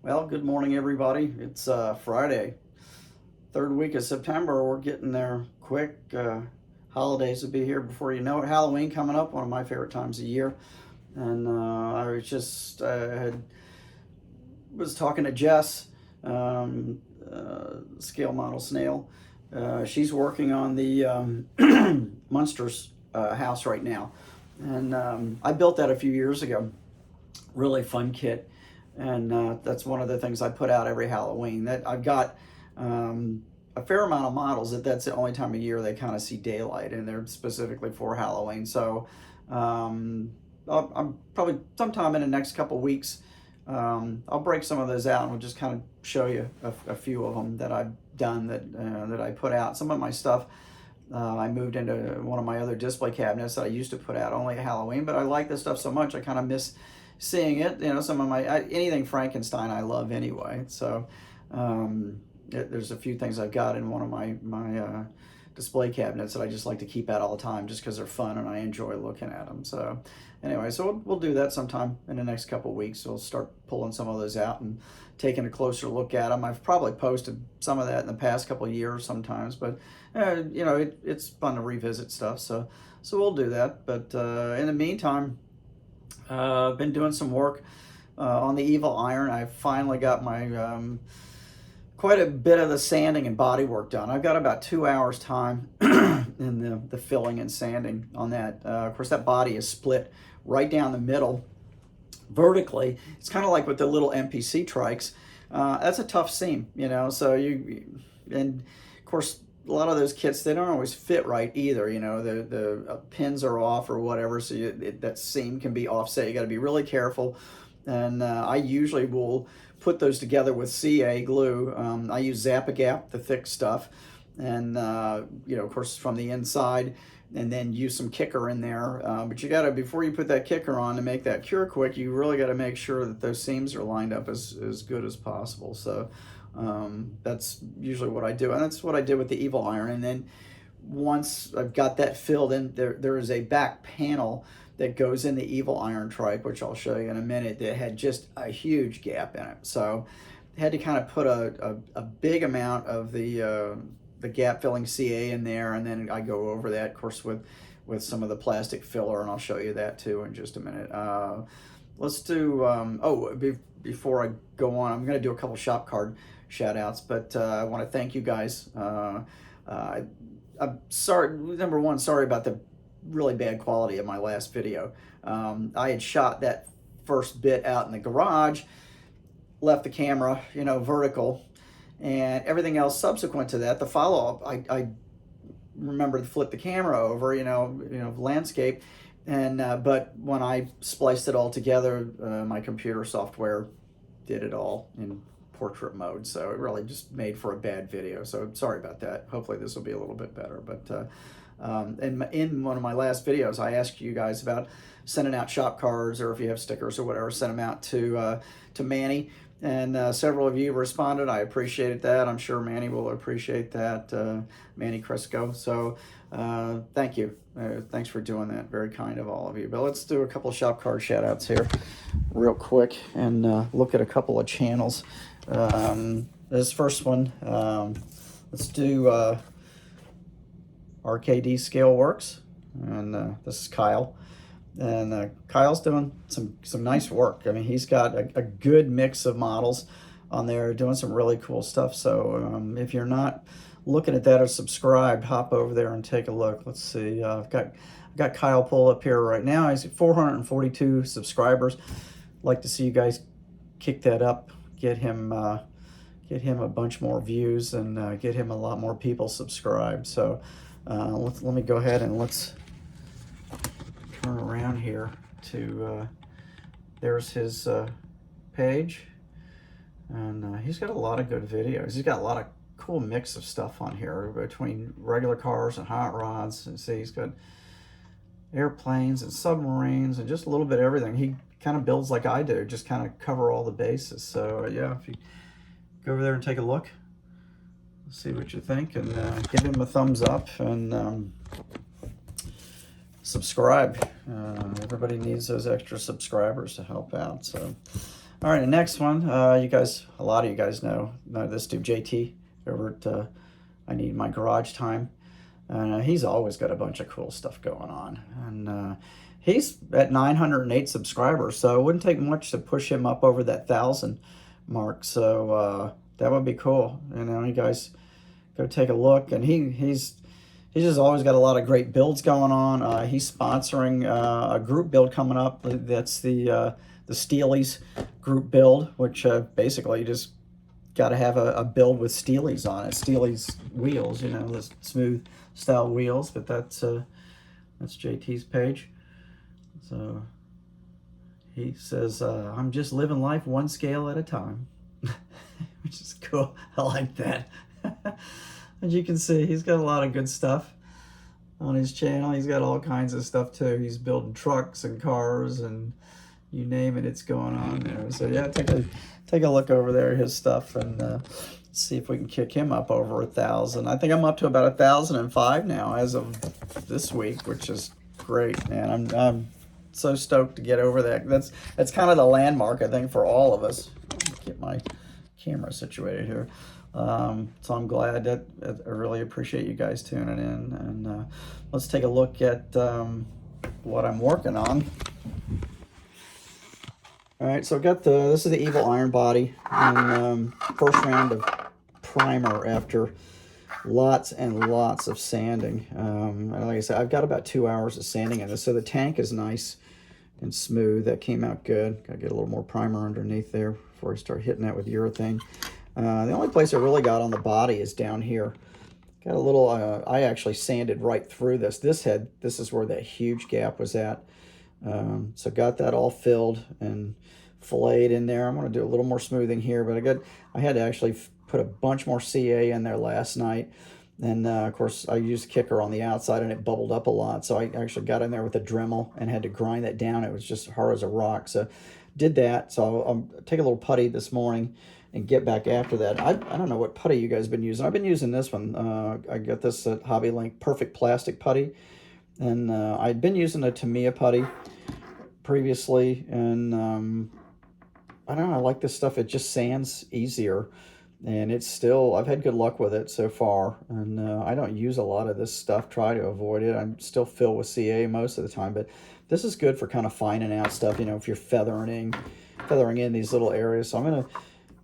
Well, good morning, everybody. It's Friday, third week of September. We're getting there quick. Holidays will be here before you know it. Halloween coming up, one of my favorite times of year. And I was just was talking to Jess, scale model snail. She's working on the Munsters house right now, and I built that a few years ago. Really fun kit. And that's one of the things I put out every Halloween. That I've got a fair amount of models that's the only time of year they kind of see daylight, and they're specifically for Halloween. So I'm probably sometime in the next couple weeks, I'll break some of those out and we'll just kind of show you a few of them that I've done that I put out. Some of my stuff I moved into one of my other display cabinets that I used to put out only at Halloween, but I like this stuff so much I kind of miss seeing it. You know, some of my anything Frankenstein I love anyway. So there's a few things I've got in one of my display cabinets that I just like to keep out all the time, just because they're fun and I enjoy looking at them. So anyway, so we'll do that sometime in the next couple of weeks. We'll start pulling some of those out and taking a closer look at them. I've probably posted some of that in the past couple of years sometimes, but you know, it's fun to revisit stuff. So we'll do that. But in the meantime, I've been doing some work on the Evil Iron. I finally got my quite a bit of the sanding and body work done. I've got about 2 hours time in the filling and sanding on that. Of course, that body is split right down the middle vertically. It's kind of like with the little MPC Trikes. That's a tough seam, you know. So and of course, a lot of those kits, they don't always fit right either. You know, the pins are off or whatever, so that seam can be offset. You got to be really careful. And I usually will put those together with CA glue. I use Zap-A-Gap, the thick stuff, and you know, of course, from the inside, and then use some kicker in there. But you got to, before you put that kicker on to make that cure quick, you really got to make sure that those seams are lined up as good as possible. So that's usually what I do, and that's what I did with the Evil Iron. And then once I've got that filled in, there is a back panel that goes in the Evil Iron Trike, which I'll show you in a minute, that had just a huge gap in it. So I had to kind of put a big amount of the gap filling CA in there, and then I go over that, of course, with some of the plastic filler, and I'll show you that too in just a minute. Let's do, before I go on, I'm going to do a couple shop card shout outs, but I want to thank you guys. I'm sorry, number one, sorry about the really bad quality of my last video. I had shot that first bit out in the garage, left the camera, you know, vertical, and everything else subsequent to that, the follow-up, I remember to flip the camera over, you know, landscape, and but when I spliced it all together, my computer software did it all in portrait mode, so it really just made for a bad video. So sorry about that. Hopefully this will be a little bit better. But in one of my last videos, I asked you guys about sending out shop cards, or if you have stickers or whatever, send them out to Manny. And several of you responded. I appreciated that. I'm sure Manny will appreciate that, Manny Crisco. So thank you. Thanks for doing that. Very kind of all of you. But let's do a couple of shop card shout outs here real quick and look at a couple of channels. This first one, let's do RKD Scale Works, and this is Kyle. And Kyle's doing some nice work. I mean, he's got a good mix of models on there, doing some really cool stuff. So if you're not looking at that or subscribed, hop over there and take a look. Let's see. I've got Kyle pull up here right now. He's at 442 subscribers. Like to see you guys kick that up, get him a bunch more views, and get him a lot more people subscribed. So let me go ahead and let's turn around here to there's his page, and he's got a lot of good videos. He's got a lot of cool mix of stuff on here between regular cars and hot rods. And see, he's got airplanes and submarines and just a little bit of everything. He kind of builds like I do, just kind of cover all the bases. So yeah, if you go over there and take a look, see what you think, and give him a thumbs up, and subscribe. Everybody needs those extra subscribers to help out. So All right, the next one, you guys, a lot of you guys know this dude, JT, over at I Need My Garage Time. He's always got a bunch of cool stuff going on. And he's at 908 subscribers, so it wouldn't take much to push him up over that 1,000 mark. So that would be cool. You know, you guys go take a look. And he's just always got a lot of great builds going on. He's sponsoring a group build coming up. That's the Steely's group build, which basically you just got to have a build with Steely's on it. Steely's wheels, you know, the smooth style wheels. But that's JT's page. So he says, I'm just living life one scale at a time, which is cool. I like that. As you can see, he's got a lot of good stuff on his channel. He's got all kinds of stuff too. He's building trucks and cars and you name it, it's going on there. So yeah, take a look over there at his stuff and see if we can kick him up over 1,000. I think I'm up to about 1,005 now as of this week, which is great, man. I'm so stoked to get over that. That's kind of the landmark, I think, for all of us. Get my camera situated here. So I'm glad that I really appreciate you guys tuning in. And let's take a look at what I'm working on. All right, so I've got this is the Evil Iron Body, and first round of primer after lots and lots of sanding. Like I said, I've got about 2 hours of sanding in this, so the tank is nice and smooth. That came out good. Got to get a little more primer underneath there before I start hitting that with urethane. The only place I really got on the body is down here. Got a little, I actually sanded right through this. This is where that huge gap was at. So got that all filled and filleted in there. I'm going to do a little more smoothing here, but I had to actually put a bunch more CA in there last night. And of course I used kicker on the outside and it bubbled up a lot. So I actually got in there with a Dremel and had to grind that down. It was just hard as a rock. So did that. So I'll take a little putty this morning and get back after that. I don't know what putty you guys have been using. I've been using this one. I got this at Hobby Link, Perfect Plastic Putty. And I'd been using a Tamiya putty previously, and I don't know, I like this stuff. It just sands easier, and it's still, I've had good luck with it so far, and I don't use a lot of this stuff, try to avoid it. I'm still filled with CA most of the time, but this is good for kind of finding out stuff, you know, if you're feathering in these little areas. So I'm going to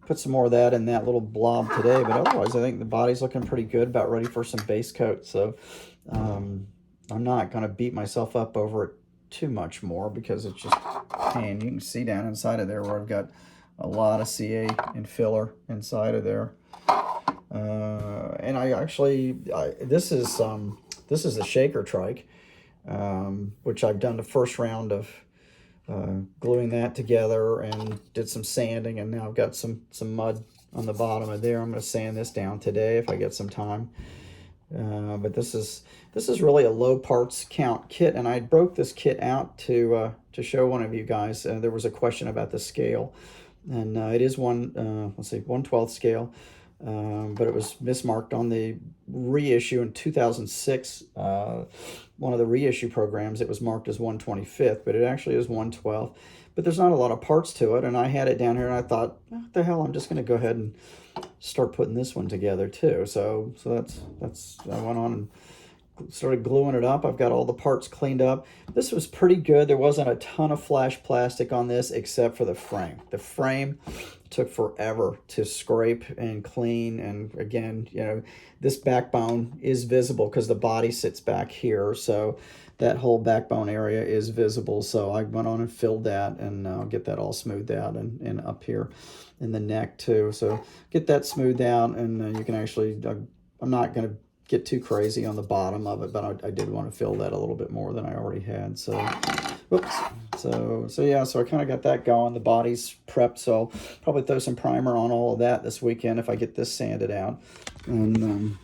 put some more of that in that little blob today, but otherwise I think the body's looking pretty good, about ready for some base coat. So I'm not going to beat myself up over it too much more because it's just pain. You can see down inside of there where I've got a lot of CA and filler inside of there. And I actually, this is the shaker trike, which I've done the first round of gluing that together and did some sanding, and now I've got some mud on the bottom of there. I'm going to sand this down today if I get some time. But this is really a low parts count kit, and I broke this kit out to show one of you guys. There was a question about the scale, and it is 1/12 scale, but it was mismarked on the reissue in 2006. One of the reissue programs, it was marked as 1/25, but it actually is 1/12. But there's not a lot of parts to it, and I had it down here, and I thought, what the hell, I'm just going to go ahead and start putting this one together too. So that's I went on and started gluing it up. I've got all the parts cleaned up. This was pretty good. There wasn't a ton of flash plastic on this except for the frame. The frame took forever to scrape and clean, and again, you know, this backbone is visible because the body sits back here, so that whole backbone area is visible. So I went on and filled that, and I'll get that all smoothed out, and up here in the neck too. So get that smoothed out, and you can actually, I'm not going to get too crazy on the bottom of it, but I did want to fill that a little bit more than I already had. So, whoops. So yeah, so I kind of got that going. The body's prepped, so I'll probably throw some primer on all of that this weekend if I get this sanded out, and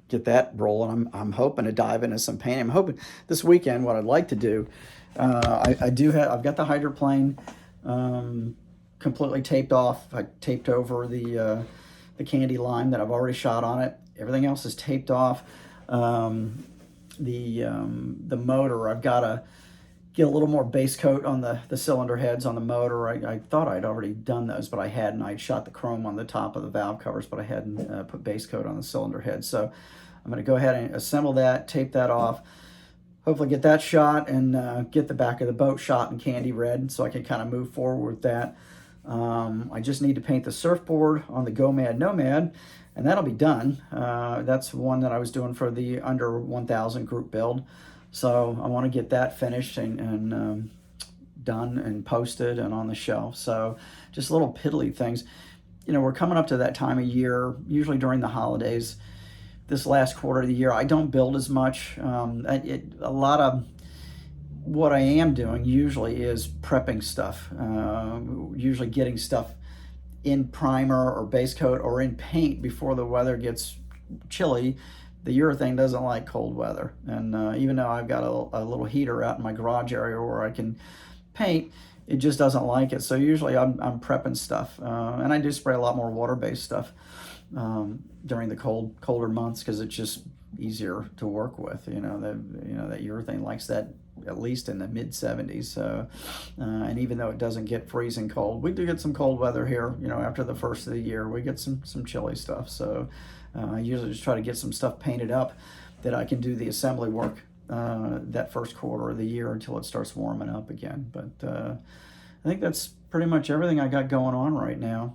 get that rolling. I'm hoping to dive into some painting. I'm hoping this weekend, what I'd like to do, I've got the hydroplane completely taped off. I taped over the candy lime that I've already shot on it. Everything else is taped off. The motor, I've got get a little more base coat on the cylinder heads on the motor. I thought I'd already done those, but I hadn't. I'd shot the chrome on the top of the valve covers, but I hadn't put base coat on the cylinder head. So I'm going to go ahead and assemble that, tape that off, hopefully get that shot, and get the back of the boat shot in candy red so I can kind of move forward with that. I just need to paint the surfboard on the Go Mad Nomad, and that'll be done. That's one that I was doing for the under 1,000 group build. So I want to get that finished and done and posted and on the shelf. So just little piddly things. You know, we're coming up to that time of year, usually during the holidays. This last quarter of the year, I don't build as much. A lot of what I am doing usually is prepping stuff, usually getting stuff in primer or base coat or in paint before the weather gets chilly. The urethane doesn't like cold weather, and even though I've got a little heater out in my garage area where I can paint, it just doesn't like it. So usually I'm prepping stuff, and I do spray a lot more water-based stuff during the colder months because it's just easier to work with. You know that urethane likes that at least in the mid 70s. So, and even though it doesn't get freezing cold, we do get some cold weather here. You know, after the first of the year, we get some chilly stuff. So. I usually just try to get some stuff painted up that I can do the assembly work that first quarter of the year until it starts warming up again. But I think that's pretty much everything I got going on right now.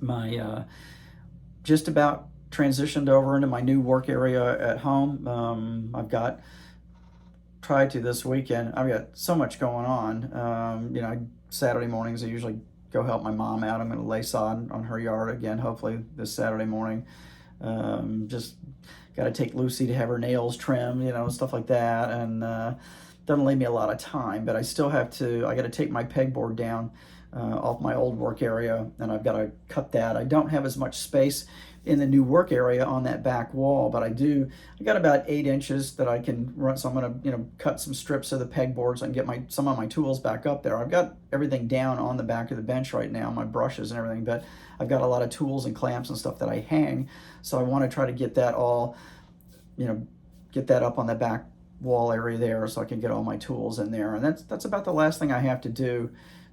My just about transitioned over into my new work area at home. Tried to this weekend. I've got so much going on. You know, Saturday mornings I usually go help my mom out. I'm going to lay sod on her yard again, hopefully this Saturday morning. Just got to take Lucy to have her nails trimmed, you know, stuff like that. And doesn't leave me a lot of time, but I still have to, I got to take my pegboard down off my old work area, and I've got to cut that. I don't have as much space in the new work area on that back wall, but I got about 8 inches that I can run. So I'm going to, you know, cut some strips of the pegboard so I can get some of my tools back up there. I've got everything down on the back of the bench right now, my brushes and everything, but I've got a lot of tools and clamps and stuff that I hang. So I want to try to get that all, you know, get that up on the back wall area there so I can get all my tools in there. And that's about the last thing I have to do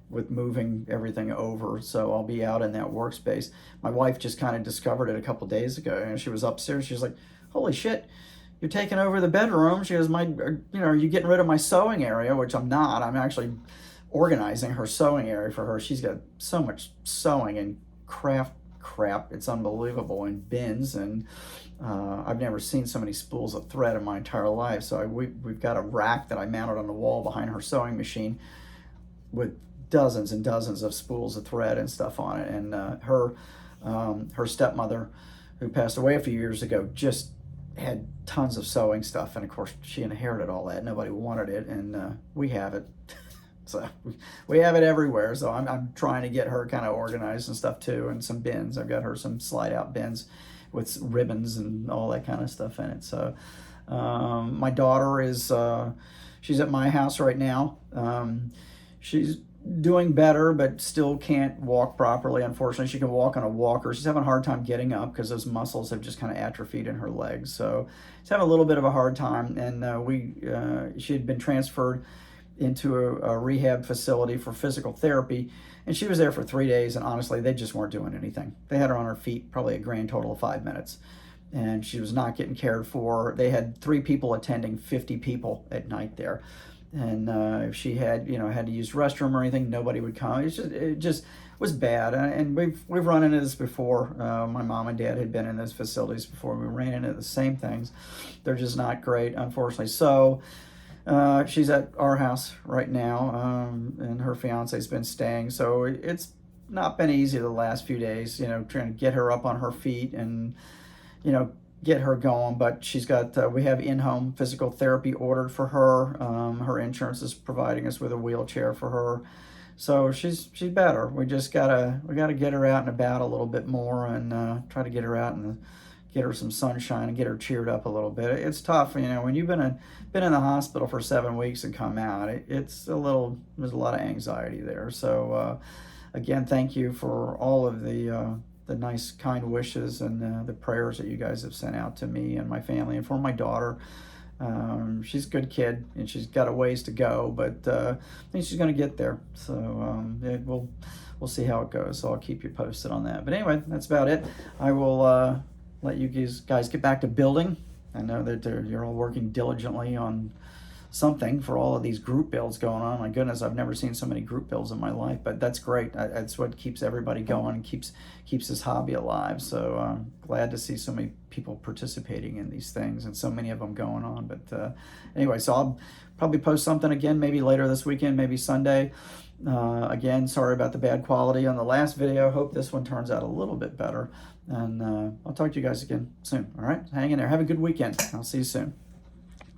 with moving everything over. So I'll be out in that workspace. My wife just kind of discovered it a couple days ago, and she was upstairs. She was like, holy shit, you're taking over the bedroom. She goes, are you getting rid of my sewing area? Which I'm not. I'm actually organizing her sewing area for her. She's got so much sewing and craft crap. It's unbelievable, in bins. And I've never seen so many spools of thread in my entire life. So we've got a rack that I mounted on the wall behind her sewing machine with dozens and dozens of spools of thread and stuff on it. And her stepmother, who passed away a few years ago, just had tons of sewing stuff, and of course she inherited all that. Nobody wanted it, and we have it. So we have it everywhere. So I'm trying to get her kind of organized and stuff too, and some bins. I've got her some slide out bins with ribbons and all that kind of stuff in it. So my daughter is she's at my house right now. She's doing better, but still can't walk properly. Unfortunately, she can walk on a walker. She's having a hard time getting up because those muscles have just kind of atrophied in her legs. So she's having a little bit of a hard time. And she had been transferred into a rehab facility for physical therapy, and she was there for 3 days. And honestly, they just weren't doing anything. They had her on her feet probably a grand total of 5 minutes, and she was not getting cared for. They had 3 people attending 50 people at night there. And if she had to use restroom or anything, nobody would come. It just was bad. And we've run into this before. My mom and dad had been in those facilities before. We ran into the same things. They're just not great, unfortunately. So she's at our house right now, and her fiance's been staying. So it's not been easy the last few days, trying to get her up on her feet and, get her going. But she's got, we have in-home physical therapy ordered for her. Her insurance is providing us with a wheelchair for her. So she's better. We gotta get her out and about a little bit more, and try to get her out and get her some sunshine and get her cheered up a little bit. It's tough, when you've been in the hospital for 7 weeks and come out, there's a lot of anxiety there. So again, thank you for all of the nice, kind wishes and the prayers that you guys have sent out to me and my family and for my daughter. She's a good kid, and she's got a ways to go, but I think she's going to get there. So we'll see how it goes. So I'll keep you posted on that. But anyway, that's about it. I will let you guys get back to building. I know that you're all working diligently on something for all of these group builds going on. My goodness, I've never seen so many group builds in my life, but that's great. That's what keeps everybody going and keeps this hobby alive. So I'm glad to see so many people participating in these things and so many of them going on. But anyway, so I'll probably post something again, maybe later this weekend, maybe Sunday. Again, sorry about the bad quality on the last video. Hope this one turns out a little bit better. And I'll talk to you guys again soon. All right, hang in there. Have a good weekend. I'll see you soon.